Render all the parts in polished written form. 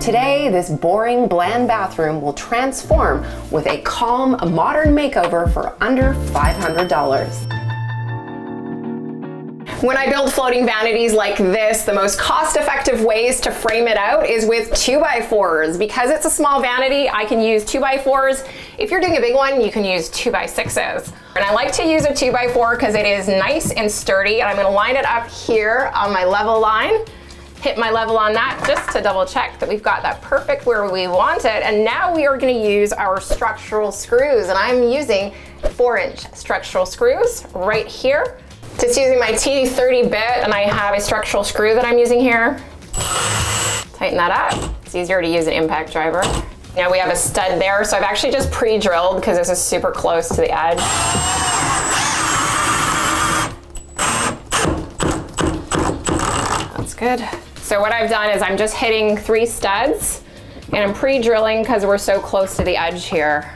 Today, this boring, bland bathroom will transform with a calm, modern makeover for under $500. When I build floating vanities like this, the most cost-effective ways to frame it out is with 2x4s. Because it's a small vanity, I can use 2x4s. If you're doing a big one, you can use 2x6s. And I like to use a 2x4 because it is nice and sturdy. And I'm gonna line it up here on my level line. Hit my level on that just to double check that we've got that perfect where we want it. And now we are gonna use our structural screws. And I'm using 4-inch structural screws right here. Just using my T30 bit, and I have a structural screw that I'm using here. Tighten that up. It's easier to use an impact driver. Now we have a stud there, so I've actually just pre-drilled because this is super close to the edge. That's good. So what I've done is I'm just hitting 3 studs, and I'm pre-drilling because we're so close to the edge here.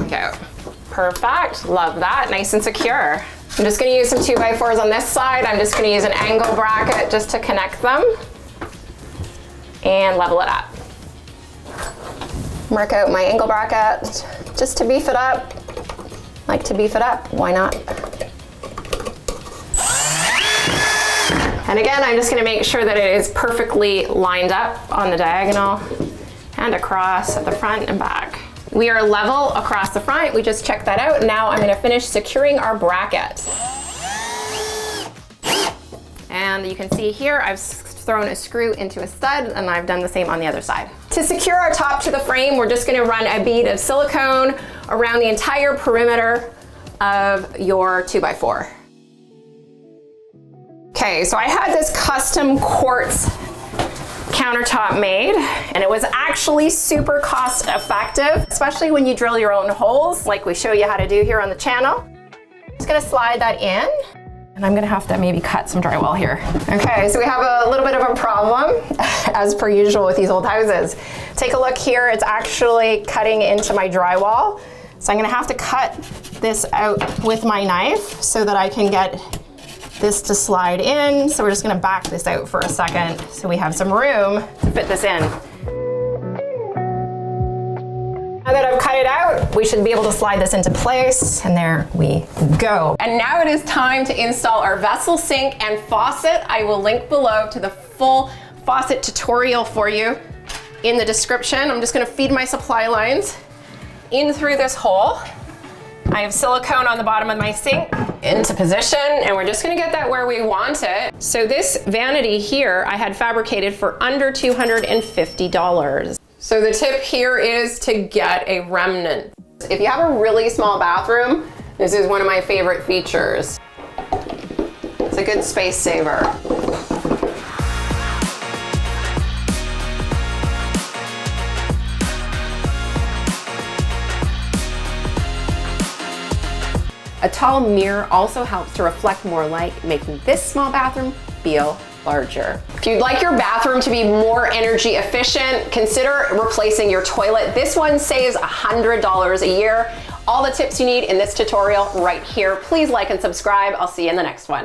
Okay, perfect, love that, nice and secure. I'm just gonna use some 2x4s on this side. I'm just gonna use an angle bracket just to connect them and level it up. Mark out my angle bracket just to beef it up. Like to beef it up, why not? And again, I'm just gonna make sure that it is perfectly lined up on the diagonal and across at the front and back. We are level across the front. We just checked that out. Now I'm gonna finish securing our bracket. And you can see here, I've thrown a screw into a stud, and I've done the same on the other side. To secure our top to the frame, we're just gonna run a bead of silicone around the entire perimeter of your 2x4. Okay, so I had this custom quartz countertop made, and it was actually super cost effective, especially when you drill your own holes like we show you how to do here on the channel. Just gonna slide that in, and I'm gonna have to maybe cut some drywall here. Okay, so we have a little bit of a problem as per usual with these old houses. Take a look here, it's actually cutting into my drywall. So I'm gonna have to cut this out with my knife so that I can get this to slide in. So we're just gonna back this out for a second so we have some room to fit this in. Now that I've cut it out, we should be able to slide this into place, and there we go. And now it is time to install our vessel sink and faucet. I will link below to the full faucet tutorial for you in the description. I'm just gonna feed my supply lines in through this hole. I have silicone on the bottom of my sink into position, and we're just gonna get that where we want it. So this vanity here, I had fabricated for under $250. So the tip here is to get a remnant. If you have a really small bathroom, this is one of my favorite features. It's a good space saver. A tall mirror also helps to reflect more light, making this small bathroom feel larger. If you'd like your bathroom to be more energy efficient, consider replacing your toilet. This one saves $100 a year. All the tips you need in this tutorial right here. Please like and subscribe. I'll see you in the next one.